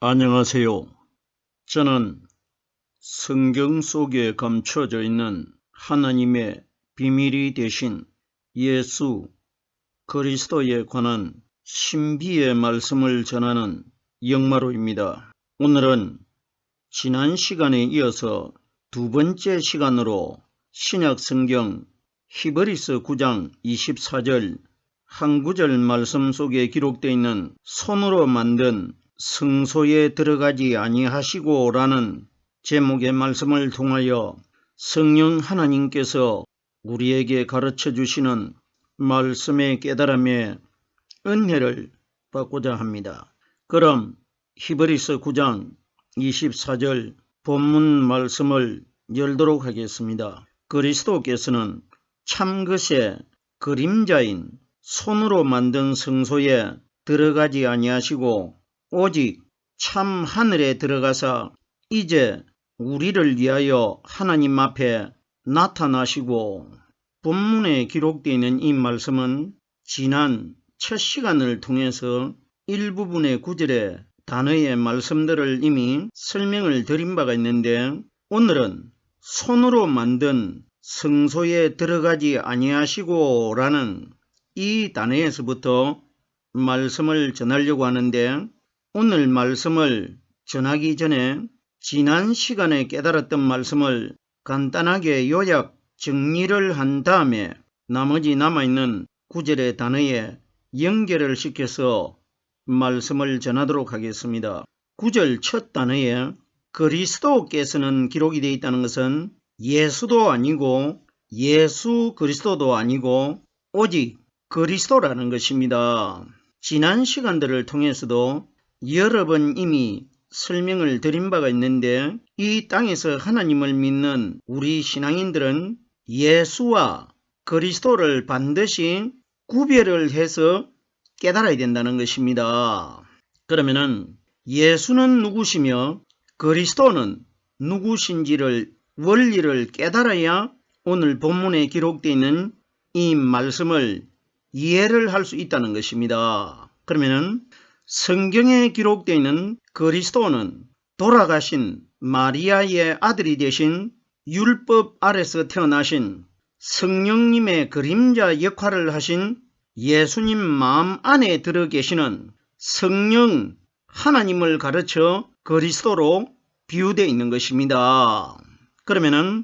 안녕하세요. 저는 성경 속에 감춰져 있는 하나님의 비밀이 되신 예수 그리스도에 관한 신비의 말씀을 전하는 영마로입니다. 오늘은 지난 시간에 이어서 두 번째 시간으로 신약 성경 히브리서 9장 24절 한 구절 말씀 속에 기록되어 있는 손으로 만든 성소에 들어가지 아니하시고 라는 제목의 말씀을 통하여 성령 하나님께서 우리에게 가르쳐 주시는 말씀의 깨달음에 은혜를 받고자 합니다. 그럼 히브리서 9장 24절 본문 말씀을 열도록 하겠습니다. 그리스도께서는 참것의 그림자인 손으로 만든 성소에 들어가지 아니하시고 오직 참 하늘에 들어가사 이제 우리를 위하여 하나님 앞에 나타나시고, 본문에 기록되어 있는 이 말씀은 지난 첫 시간을 통해서 일부분의 구절의 단어의 말씀들을 이미 설명을 드린 바가 있는데, 오늘은 손으로 만든 성소에 들어가지 아니하시고 라는 이 단어에서부터 말씀을 전하려고 하는데, 오늘 말씀을 전하기 전에 지난 시간에 깨달았던 말씀을 간단하게 요약 정리를 한 다음에 나머지 남아있는 구절의 단어에 연결을 시켜서 말씀을 전하도록 하겠습니다. 구절 첫 단어에 그리스도께서는 기록이 되어 있다는 것은 예수도 아니고 예수 그리스도도 아니고 오직 그리스도라는 것입니다. 지난 시간들을 통해서도 여러 번 이미 설명을 드린 바가 있는데, 이 땅에서 하나님을 믿는 우리 신앙인들은 예수와 그리스도를 반드시 구별을 해서 깨달아야 된다는 것입니다. 그러면은 예수는 누구시며 그리스도는 누구신지를 원리를 깨달아야 오늘 본문에 기록되어 있는 이 말씀을 이해를 할 수 있다는 것입니다. 그러면은 성경에 기록되어 있는 그리스도는 돌아가신 마리아의 아들이 되신 율법 아래서 태어나신 성령님의 그림자 역할을 하신 예수님 마음 안에 들어 계시는 성령 하나님을 가르쳐 그리스도로 비유되어 있는 것입니다. 그러면은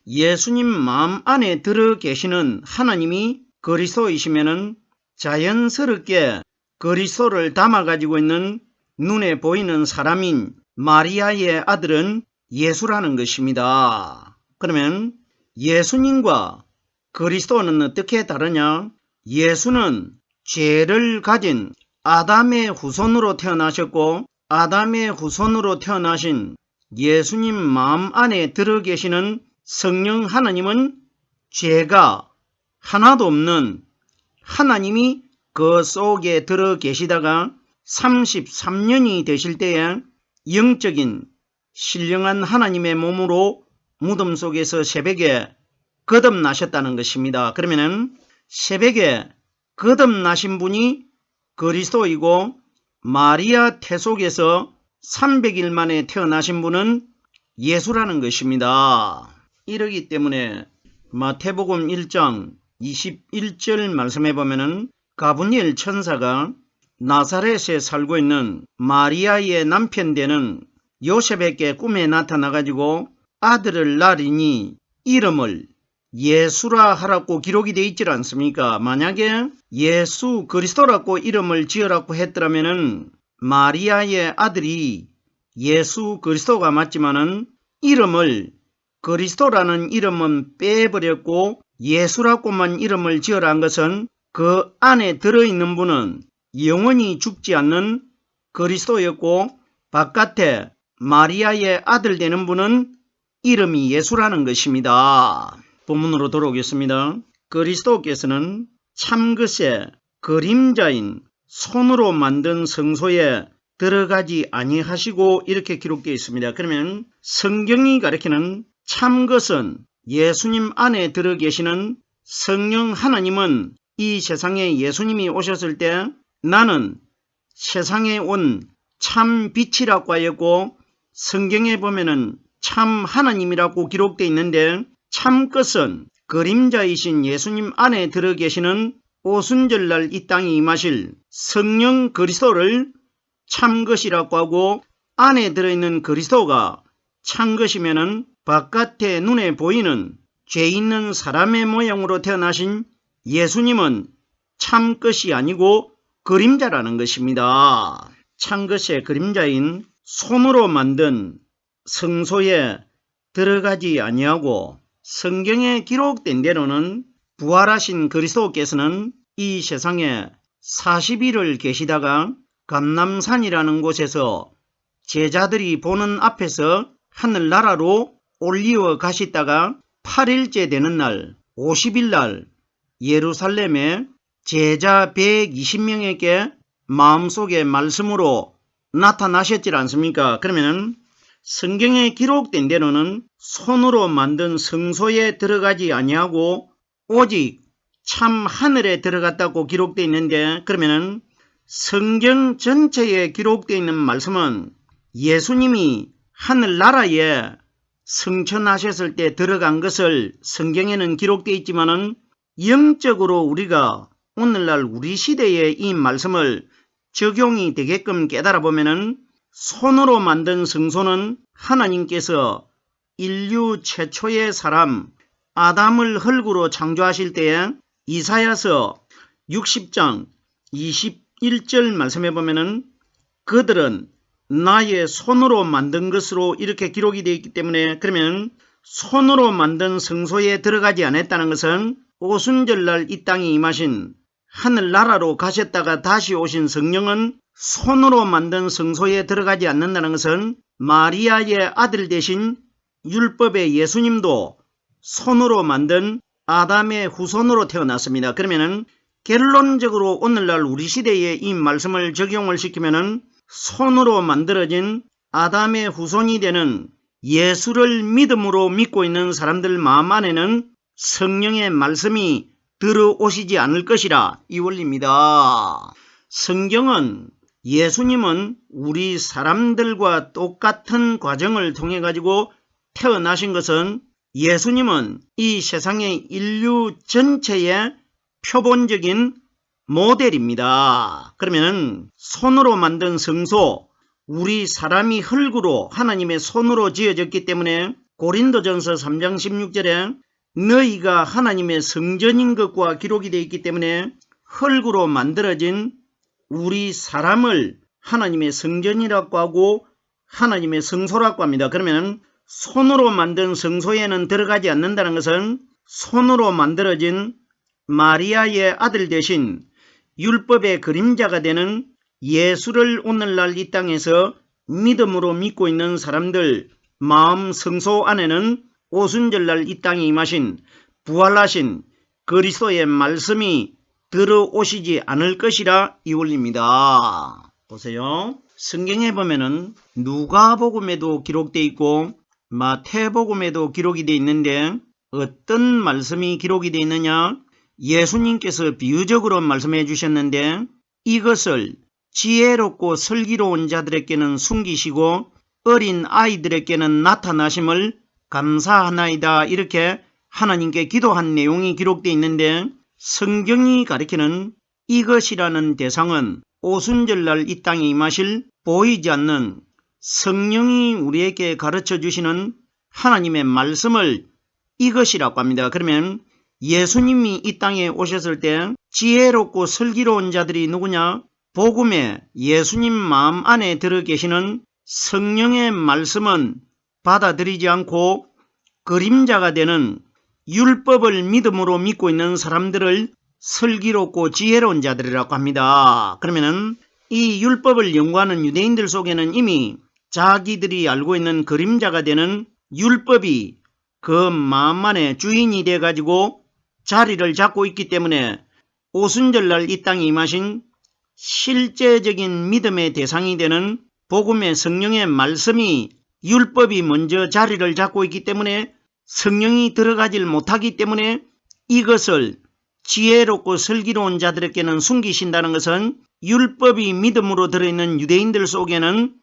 예수님 마음 안에 들어 계시는 하나님이 그리스도이시면은 자연스럽게 그리스도를 담아가지고 있는 눈에 보이는 사람인 마리아의 아들은 예수라는 것입니다. 그러면 예수님과 그리스도는 어떻게 다르냐? 예수는 죄를 가진 아담의 후손으로 태어나셨고, 아담의 후손으로 태어나신 예수님 마음 안에 들어 계시는 성령 하나님은 죄가 하나도 없는 하나님이 그 속에 들어 계시다가 33년이 되실 때에 영적인 신령한 하나님의 몸으로 무덤 속에서 새벽에 거듭나셨다는 것입니다. 그러면은 새벽에 거듭나신 분이 그리스도이고, 마리아 태 속에서 300일 만에 태어나신 분은 예수라는 것입니다. 이러기 때문에 마태복음 1장 21절 말씀해 보면은 가브리엘 천사가 나사렛에 살고 있는 마리아의 남편 되는 요셉에게 꿈에 나타나가지고 아들을 낳으리니 이름을 예수라 하라고 기록이 되어 있지 않습니까? 만약에 예수 그리스도라고 이름을 지으라고 했더라면은 마리아의 아들이 예수 그리스도가 맞지만은 이름을 그리스도라는 이름은 빼버렸고 예수라고만 이름을 지으라 한 것은 그 안에 들어있는 분은 영원히 죽지 않는 그리스도였고, 바깥에 마리아의 아들 되는 분은 이름이 예수라는 것입니다. 본문으로 돌아오겠습니다. 그리스도께서는 참것의 그림자인 손으로 만든 성소에 들어가지 아니하시고 이렇게 기록되어 있습니다. 그러면 성경이 가리키는 참것은 예수님 안에 들어 계시는 성령 하나님은 이 세상에 예수님이 오셨을 때 나는 세상에 온 참 빛이라고 하였고 성경에 보면은 참 하나님이라고 기록되어 있는데 참 것은 그림자이신 예수님 안에 들어 계시는 오순절날 이 땅에 임하실 성령 그리스도를 참 것이라고 하고 안에 들어있는 그리스도가 참 것이면은 바깥에 눈에 보이는 죄 있는 사람의 모양으로 태어나신 예수님은 참 것이 아니고 그림자라는 것입니다. 참 것의 그림자인 손으로 만든 성소에 들어가지 아니하고 성경에 기록된 대로는 부활하신 그리스도께서는 이 세상에 40일을 계시다가 감람산이라는 곳에서 제자들이 보는 앞에서 하늘나라로 올리어 가시다가 8일째 되는 날 50일 날 예루살렘에 제자 120명에게 마음속에 말씀으로 나타나셨지 않습니까? 그러면 성경에 기록된 대로는 손으로 만든 성소에 들어가지 아니하고 오직 참 하늘에 들어갔다고 기록되어 있는데 그러면 성경 전체에 기록되어 있는 말씀은 예수님이 하늘나라에 승천하셨을 때 들어간 것을 성경에는 기록되어 있지만은 영적으로 우리가 오늘날 우리 시대에 이 말씀을 적용이 되게끔 깨달아 보면은 손으로 만든 성소는 하나님께서 인류 최초의 사람 아담을 흙으로 창조하실 때에 이사야서 60장 21절 말씀해 보면은 그들은 나의 손으로 만든 것으로 이렇게 기록이 되어 있기 때문에 그러면 손으로 만든 성소에 들어가지 않았다는 것은 오순절날 이 땅에 임하신 하늘나라로 가셨다가 다시 오신 성령은 손으로 만든 성소에 들어가지 않는다는 것은 마리아의 아들 되신 율법의 예수님도 손으로 만든 아담의 후손으로 태어났습니다. 그러면은 결론적으로 오늘날 우리 시대에 이 말씀을 적용을 시키면은 손으로 만들어진 아담의 후손이 되는 예수를 믿음으로 믿고 있는 사람들 마음 안에는 성령의 말씀이 들어오시지 않을 것이라 이 원리입니다. 성경은 예수님은 우리 사람들과 똑같은 과정을 통해 가지고 태어나신 것은 예수님은 이 세상의 인류 전체의 표본적인 모델입니다. 그러면 손으로 만든 성소, 우리 사람이 흙으로 하나님의 손으로 지어졌기 때문에 고린도전서 3장 16절에 너희가 하나님의 성전인 것과 기록이 되어 있기 때문에 흙으로 만들어진 우리 사람을 하나님의 성전이라고 하고 하나님의 성소라고 합니다. 그러면 손으로 만든 성소에는 들어가지 않는다는 것은 손으로 만들어진 마리아의 아들 대신 율법의 그림자가 되는 예수를 오늘날 이 땅에서 믿음으로 믿고 있는 사람들 마음 성소 안에는 오순절날 이 땅에 임하신 부활하신 그리스도의 말씀이 들어오시지 않을 것이라 이 원리입니다. 보세요. 성경에 보면은 누가복음에도 기록되어 있고 마태복음에도 기록이 되어 있는데 어떤 말씀이 기록이 되어 있느냐? 예수님께서 비유적으로 말씀해 주셨는데 이것을 지혜롭고 슬기로운 자들에게는 숨기시고 어린 아이들에게는 나타나심을 감사하나이다 이렇게 하나님께 기도한 내용이 기록되어 있는데 성경이 가리키는 이것이라는 대상은 오순절날 이 땅에 임하실 보이지 않는 성령이 우리에게 가르쳐 주시는 하나님의 말씀을 이것이라고 합니다. 그러면 예수님이 이 땅에 오셨을 때 지혜롭고 슬기로운 자들이 누구냐? 복음에 예수님 마음 안에 들어 계시는 성령의 말씀은 받아들이지 않고 그림자가 되는 율법을 믿음으로 믿고 있는 사람들을 슬기롭고 지혜로운 자들이라고 합니다. 그러면은 이 율법을 연구하는 유대인들 속에는 이미 자기들이 알고 있는 그림자가 되는 율법이 그 마음 안에 주인이 돼 가지고 자리를 잡고 있기 때문에 오순절날 이 땅에 임하신 실제적인 믿음의 대상이 되는 복음의 성령의 말씀이 율법이 먼저 자리를 잡고 있기 때문에 성령이 들어가질 못하기 때문에 이것을 지혜롭고 슬기로운 자들에게는 숨기신다는 것은 율법이 믿음으로 들어있는 유대인들 속에는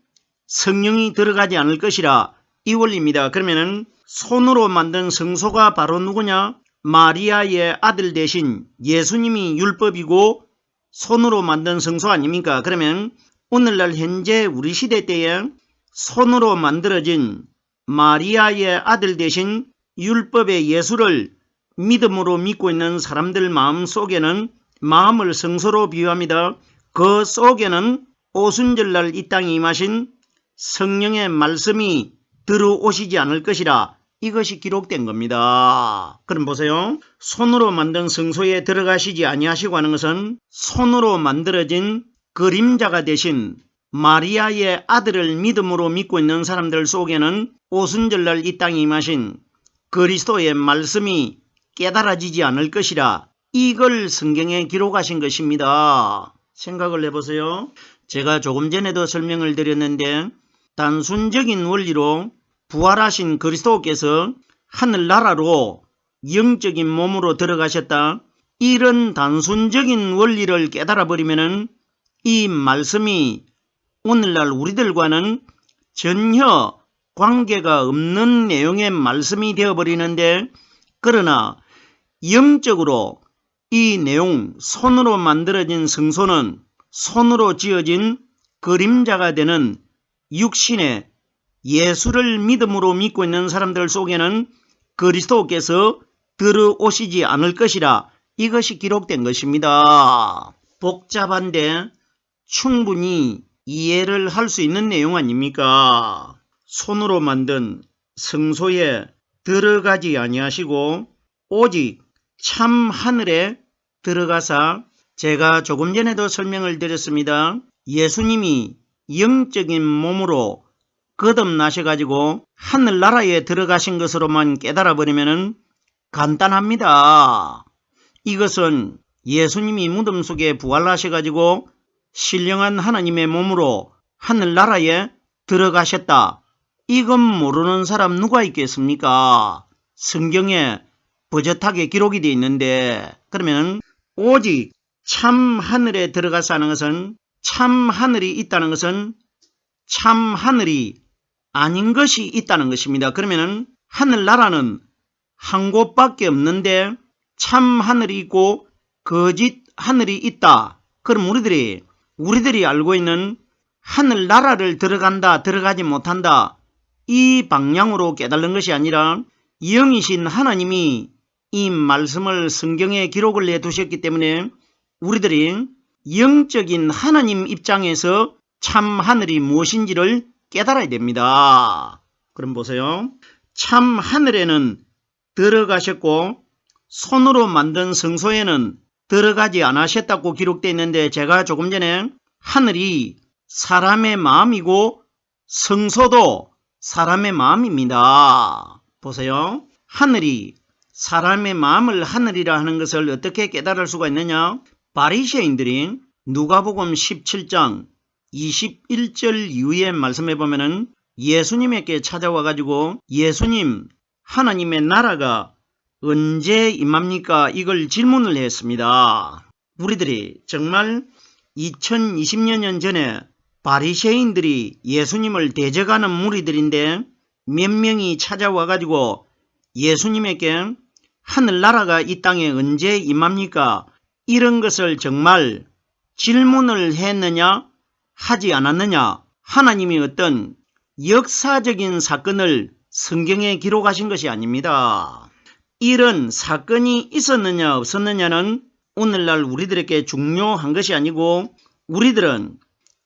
성령이 들어가지 않을 것이라 이 원리입니다. 그러면은 손으로 만든 성소가 바로 누구냐? 마리아의 아들 대신 예수님이 율법이고 손으로 만든 성소 아닙니까? 그러면 오늘날 현재 우리 시대 때에 손으로 만들어진 마리아의 아들 대신 율법의 예수를 믿음으로 믿고 있는 사람들 마음 속에는 마음을 성소로 비유합니다. 그 속에는 오순절날 이 땅에 임하신 성령의 말씀이 들어오시지 않을 것이라 이것이 기록된 겁니다. 그럼 보세요. 손으로 만든 성소에 들어가시지 아니하시고 하는 것은 손으로 만들어진 그림자가 되신 마리아의 아들을 믿음으로 믿고 있는 사람들 속에는 오순절날 이 땅에 임하신 그리스도의 말씀이 깨달아지지 않을 것이라 이걸 성경에 기록하신 것입니다. 생각을 해보세요. 제가 조금 전에도 설명을 드렸는데 단순적인 원리로 부활하신 그리스도께서 하늘나라로 영적인 몸으로 들어가셨다. 이런 단순적인 원리를 깨달아버리면 이 말씀이 오늘날 우리들과는 전혀 관계가 없는 내용의 말씀이 되어버리는데, 그러나 영적으로 이 내용, 손으로 만들어진 성소는 손으로 지어진 그림자가 되는 육신의 예수를 믿음으로 믿고 있는 사람들 속에는 그리스도께서 들어오시지 않을 것이라 이것이 기록된 것입니다. 복잡한데 충분히 이해를 할 수 있는 내용 아닙니까? 손으로 만든 성소에 들어가지 아니하시고 오직 참 하늘에 들어가사, 제가 조금 전에도 설명을 드렸습니다. 예수님이 영적인 몸으로 거듭나셔가지고 하늘나라에 들어가신 것으로만 깨달아버리면 간단합니다. 이것은 예수님이 무덤 속에 부활하셔가지고 신령한 하나님의 몸으로 하늘나라에 들어가셨다. 이건 모르는 사람 누가 있겠습니까? 성경에 버젓하게 기록이 되어 있는데, 그러면 오직 참 하늘에 들어가서 하는 것은, 참 하늘이 있다는 것은 참 하늘이 아닌 것이 있다는 것입니다. 그러면 하늘나라는 한 곳밖에 없는데 참 하늘이 있고 거짓 하늘이 있다. 그럼 우리들이 알고 있는 하늘나라를 들어간다, 들어가지 못한다, 이 방향으로 깨달는 것이 아니라 영이신 하나님이 이 말씀을 성경에 기록을 해두셨기 때문에 우리들이 영적인 하나님 입장에서 참 하늘이 무엇인지를 깨달아야 됩니다. 그럼 보세요. 참 하늘에는 들어가셨고 손으로 만든 성소에는 들어가지 않으셨다고 기록되어 있는데, 제가 조금 전에 하늘이 사람의 마음이고 성소도 사람의 마음입니다. 보세요. 하늘이 사람의 마음을 하늘이라 하는 것을 어떻게 깨달을 수가 있느냐? 바리새인들이 누가복음 17장 21절 이후에 말씀해 보면은 예수님에게 찾아와 가지고 예수님, 하나님의 나라가 언제 임합니까? 이걸 질문을 했습니다. 우리들이 정말 2020여 년 전에 바리새인들이 예수님을 대적하는 무리들인데 몇 명이 찾아와 가지고 예수님에게 하늘나라가 이 땅에 언제 임합니까? 이런 것을 정말 질문을 했느냐 하지 않았느냐, 하나님이 어떤 역사적인 사건을 성경에 기록하신 것이 아닙니다. 이런 사건이 있었느냐 없었느냐는 오늘날 우리들에게 중요한 것이 아니고, 우리들은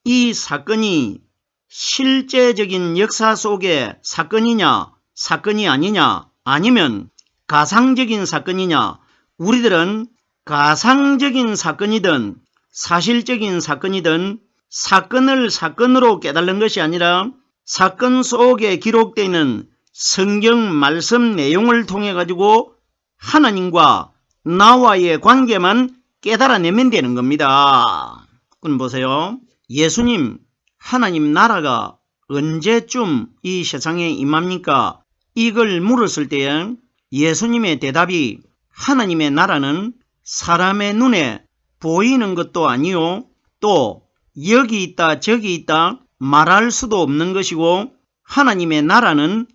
이 사건이 실제적인 역사 속의 사건이냐 사건이 아니냐, 아니면 가상적인 사건이냐, 우리들은 가상적인 사건이든 사실적인 사건이든 사건을 사건으로 깨달는 것이 아니라 사건 속에 기록되어 있는 성경 말씀 내용을 통해 가지고 하나님과 나와의 관계만 깨달아내면 되는 겁니다. 그럼 보세요. 예수님, 하나님 나라가 언제쯤 이 세상에 임합니까? 이걸 물었을 때에 예수님의 대답이, 하나님의 나라는 사람의 눈에 보이는 것도 아니요 또 여기 있다 저기 있다 말할 수도 없는 것이고 하나님의 나라는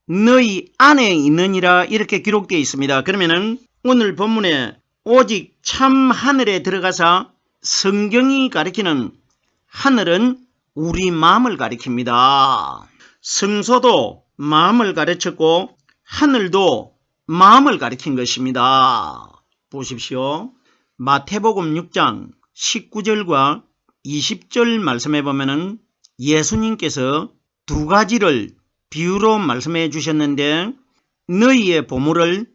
너희 안에 있느니라 이렇게 기록되어 있습니다. 그러면은 오늘 본문에 오직 참 하늘에 들어가사 성경이 가리키는 하늘은 우리 마음을 가리킵니다. 성소도 마음을 가르쳤고 하늘도 마음을 가리킨 것입니다. 보십시오. 마태복음 6장 19절과 20절 말씀해 보면은 예수님께서 두 가지를 비유로 말씀해 주셨는데 너희의 보물을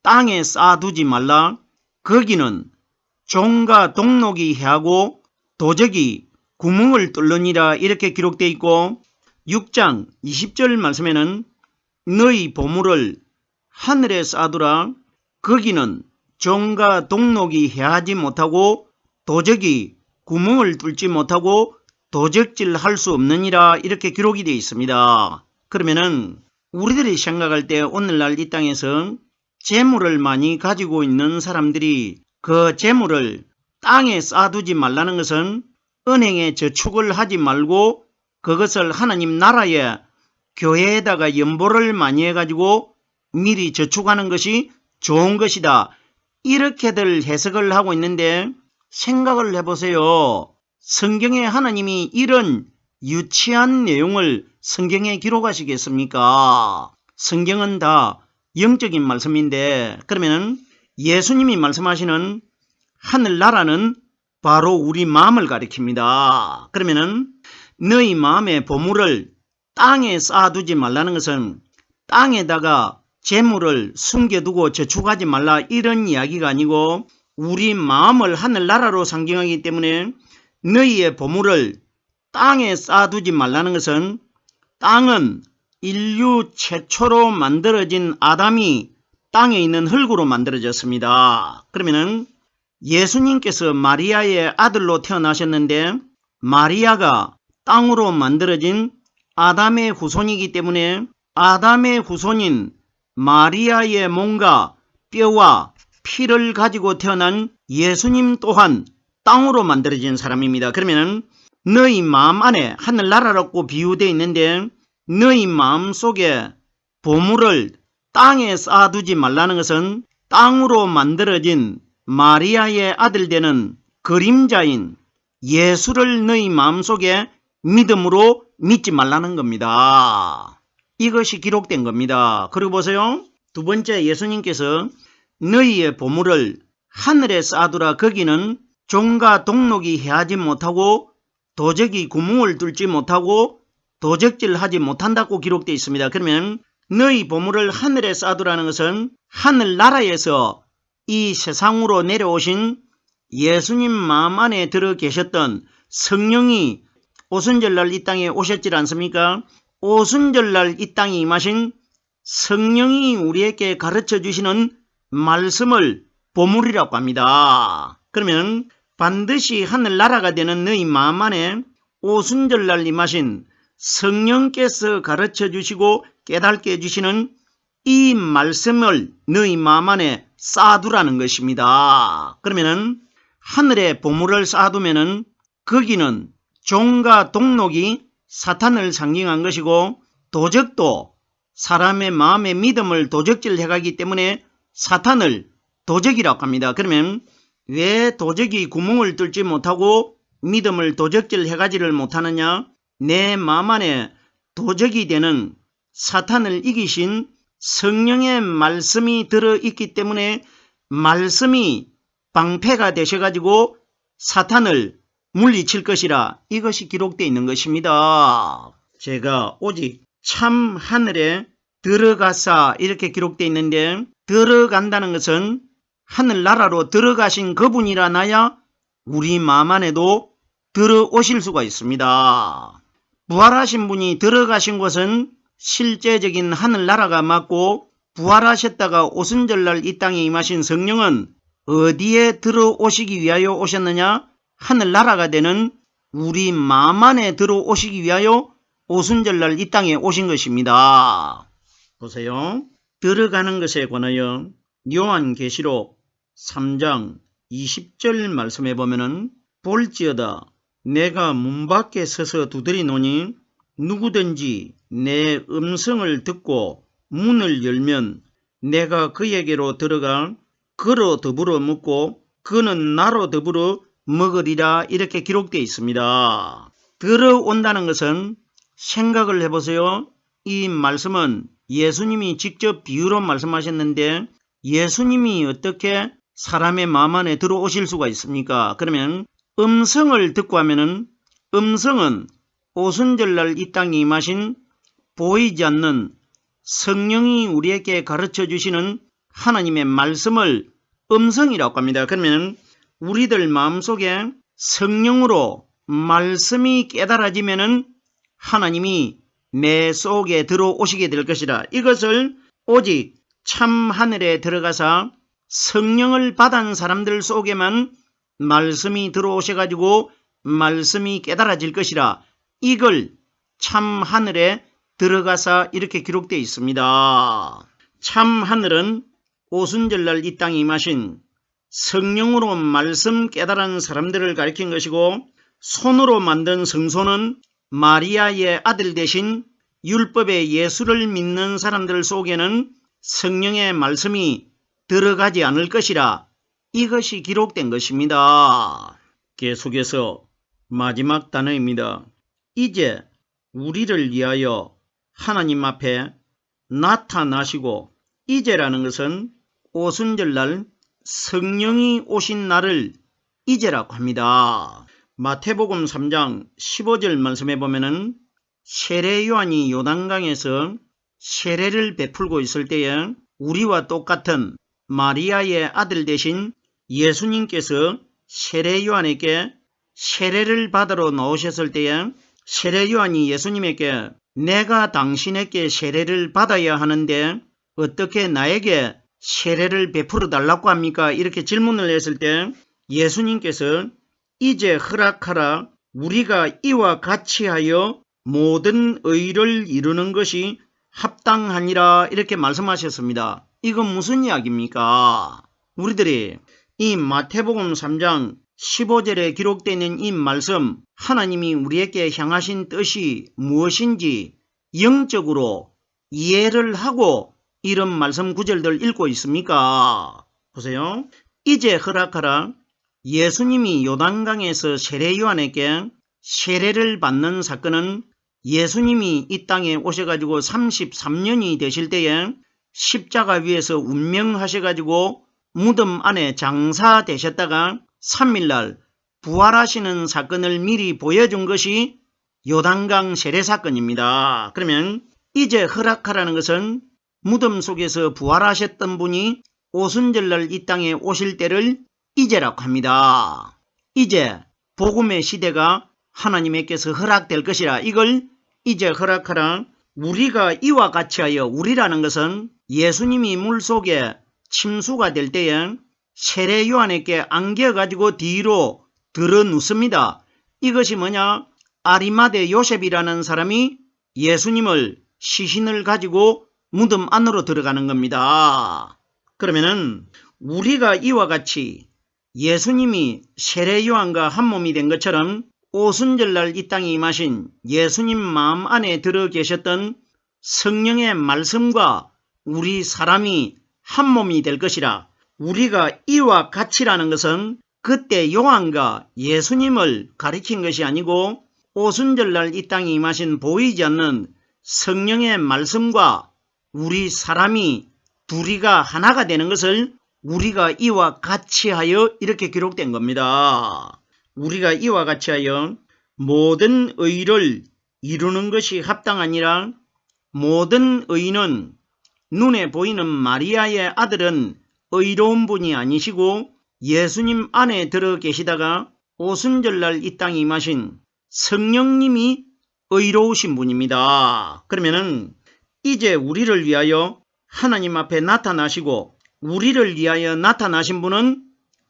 땅에 쌓아두지 말라. 거기는 종과 동록이 해하고 도적이 구멍을 뚫느니라 이렇게 기록되어 있고 6장 20절 말씀에는 너희 보물을 하늘에 쌓아두라. 거기는 종과 동록이 해하지 못하고 도적이 구멍을 뚫지 못하고 도적질할 수 없느니라 이렇게 기록이 되어 있습니다. 그러면은 우리들이 생각할 때 오늘날 이 땅에서 재물을 많이 가지고 있는 사람들이 그 재물을 땅에 쌓아두지 말라는 것은 은행에 저축을 하지 말고 그것을 하나님 나라에 교회에다가 연보를 많이 해가지고 미리 저축하는 것이 좋은 것이다. 이렇게들 해석을 하고 있는데 생각을 해보세요. 성경에 하나님이 이런 유치한 내용을 성경에 기록하시겠습니까? 성경은 다 영적인 말씀인데 그러면 예수님이 말씀하시는 하늘나라는 바로 우리 마음을 가리킵니다. 그러면은 너희 마음의 보물을 땅에 쌓아두지 말라는 것은 땅에다가 재물을 숨겨두고 저축하지 말라 이런 이야기가 아니고 우리 마음을 하늘나라로 상징하기 때문에 너희의 보물을 땅에 쌓아두지 말라는 것은 땅은 인류 최초로 만들어진 아담이 땅에 있는 흙으로 만들어졌습니다. 그러면은 예수님께서 마리아의 아들로 태어나셨는데 마리아가 땅으로 만들어진 아담의 후손이기 때문에 아담의 후손인 마리아의 몸과 뼈와 피를 가지고 태어난 예수님 또한 땅으로 만들어진 사람입니다. 그러면 너희 마음 안에 하늘나라라고 비유되어 있는데 너희 마음 속에 보물을 땅에 쌓아두지 말라는 것은 땅으로 만들어진 마리아의 아들 되는 그림자인 예수를 너희 마음속에 믿음으로 믿지 말라는 겁니다. 이것이 기록된 겁니다. 그리고 보세요. 두 번째 예수님께서 너희의 보물을 하늘에 쌓아두라. 거기는 종과 동록이 해하지 못하고 도적이 구멍을 뚫지 못하고 도적질하지 못한다고 기록되어 있습니다. 그러면 너희 보물을 하늘에 쌓아두라는 것은 하늘나라에서 이 세상으로 내려오신 예수님 마음 안에 들어 계셨던 성령이 오순절날 이 땅에 오셨지 않습니까? 오순절날 이 땅에 임하신 성령이 우리에게 가르쳐 주시는 말씀을 보물이라고 합니다. 그러면 반드시 하늘나라가 되는 너희 마음 안에 오순절날 임하신 성령께서 가르쳐 주시고 깨닫게 해주시는 이 말씀을 너희 마음 안에 쌓아두라는 것입니다. 그러면은 하늘에 보물을 쌓아두면은 거기는 종과 동록이 사탄을 상징한 것이고 도적도 사람의 마음의 믿음을 도적질 해가기 때문에 사탄을 도적이라고 합니다. 그러면 왜 도적이 구멍을 뚫지 못하고 믿음을 도적질 해가지를 못하느냐? 내 마음 안에 도적이 되는 사탄을 이기신 성령의 말씀이 들어있기 때문에 말씀이 방패가 되셔가지고 사탄을 물리칠 것이라 이것이 기록되어 있는 것입니다. 제가 오직 참 하늘에 들어가사 이렇게 기록되어 있는데 들어간다는 것은 하늘나라로 들어가신 그분이라 나야 우리 마음 안에도 들어오실 수가 있습니다. 부활하신 분이 들어가신 곳은 실제적인 하늘나라가 맞고 부활하셨다가 오순절날 이 땅에 임하신 성령은 어디에 들어오시기 위하여 오셨느냐? 하늘나라가 되는 우리 마음 안에 들어오시기 위하여 오순절날 이 땅에 오신 것입니다. 보세요. 들어가는 것에 관하여 요한계시록 3장 20절 말씀해 보면은 볼지어다 내가 문 밖에 서서 두드리노니 누구든지 내 음성을 듣고 문을 열면 내가 그에게로 들어가 그로 더불어 먹고 그는 나로 더불어 먹으리라 이렇게 기록되어 있습니다. 들어온다는 것은 생각을 해보세요. 이 말씀은 예수님이 직접 비유로 말씀하셨는데 예수님이 어떻게 사람의 마음 안에 들어오실 수가 있습니까? 그러면 음성을 듣고 하면은 음성은 오순절날 이 땅에 임하신 보이지 않는 성령이 우리에게 가르쳐 주시는 하나님의 말씀을 음성이라고 합니다. 그러면 우리들 마음속에 성령으로 말씀이 깨달아지면은 하나님이 내 속에 들어오시게 될 것이라. 이것을 오직 참 하늘에 들어가서 성령을 받은 사람들 속에만 말씀이 들어오셔가지고 말씀이 깨달아질 것이라. 이걸 참 하늘에 들어가서 이렇게 기록되어 있습니다. 참 하늘은 오순절날 이 땅에 임하신 성령으로 말씀 깨달은 사람들을 가리킨 것이고, 손으로 만든 성소는 마리아의 아들 대신 율법의 예수를 믿는 사람들 속에는 성령의 말씀이 들어가지 않을 것이라. 이것이 기록된 것입니다. 계속해서 마지막 단어입니다. 이제 우리를 위하여 하나님 앞에 나타나시고, 이제라는 것은 오순절날 성령이 오신 날을 이제라고 합니다. 마태복음 3장 15절 말씀에 보면은 세례 요한이 요단강에서 세례를 베풀고 있을 때에 우리와 똑같은 마리아의 아들 되신 예수님께서 세례 요한에게 세례를 받으러 나오셨을 때에 세례 요한이 예수님에게 내가 당신에게 세례를 받아야 하는데 어떻게 나에게 세례를 베풀어 달라고 합니까? 이렇게 질문을 했을 때 예수님께서 이제 허락하라. 우리가 이와 같이 하여 모든 의를 이루는 것이 합당하니라 이렇게 말씀하셨습니다. 이건 무슨 이야기입니까? 우리들이 이 마태복음 3장 15절에 기록되어 있는 이 말씀, 하나님이 우리에게 향하신 뜻이 무엇인지 영적으로 이해를 하고 이런 말씀 구절들 읽고 있습니까? 보세요. 이제 허락하라. 예수님이 요단강에서 세례 요한에게 세례를 받는 사건은 예수님이 이 땅에 오셔가지고 33년이 되실 때에 십자가 위에서 운명하셔가지고 무덤 안에 장사되셨다가 3일날 부활하시는 사건을 미리 보여준 것이 요단강 세례 사건입니다. 그러면 이제 허락하라는 것은 무덤 속에서 부활하셨던 분이 오순절날 이 땅에 오실 때를 이제라고 합니다. 이제 복음의 시대가 하나님께서 허락될 것이라. 이걸 이제 허락하라. 우리가 이와 같이 하여, 우리라는 것은 예수님이 물속에 침수가 될 때에 세례 요한에게 안겨가지고 뒤로 들어 눕습니다. 이것이 뭐냐? 아리마대 요셉이라는 사람이 예수님을 시신을 가지고 무덤 안으로 들어가는 겁니다. 그러면은 우리가 이와 같이 예수님이 세례 요한과 한 몸이 된 것처럼 오순절날 이 땅에 임하신 예수님 마음 안에 들어 계셨던 성령의 말씀과 우리 사람이 한 몸이 될 것이라. 우리가 이와 같이라는 것은 그때 요한과 예수님을 가리킨 것이 아니고 오순절날 이 땅에 임하신 보이지 않는 성령의 말씀과 우리 사람이 둘이가 하나가 되는 것을 우리가 이와 같이 하여 이렇게 기록된 겁니다. 우리가 이와 같이 하여 모든 의를 이루는 것이 합당하니라. 모든 의는 눈에 보이는 마리아의 아들은 의로운 분이 아니시고 예수님 안에 들어 계시다가 오순절날 이 땅에 임하신 성령님이 의로우신 분입니다. 그러면은 이제 우리를 위하여 하나님 앞에 나타나시고 우리를 위하여 나타나신 분은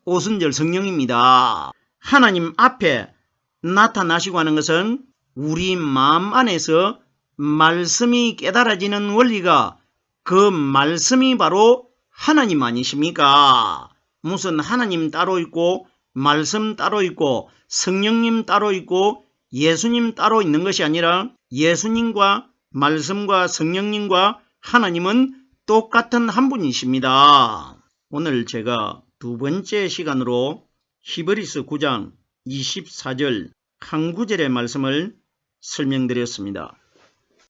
오순절 성령입니다. 하나님 앞에 나타나시고 하는 것은 우리 마음 안에서 말씀이 깨달아지는 원리가, 그 말씀이 바로 하나님 아니십니까? 무슨 하나님 따로 있고 말씀 따로 있고 성령님 따로 있고 예수님 따로 있는 것이 아니라 예수님과 말씀과 성령님과 하나님은 똑같은 한 분이십니다. 오늘 제가 두 번째 시간으로 히브리서 9장 24절 한 구절의 말씀을 설명드렸습니다.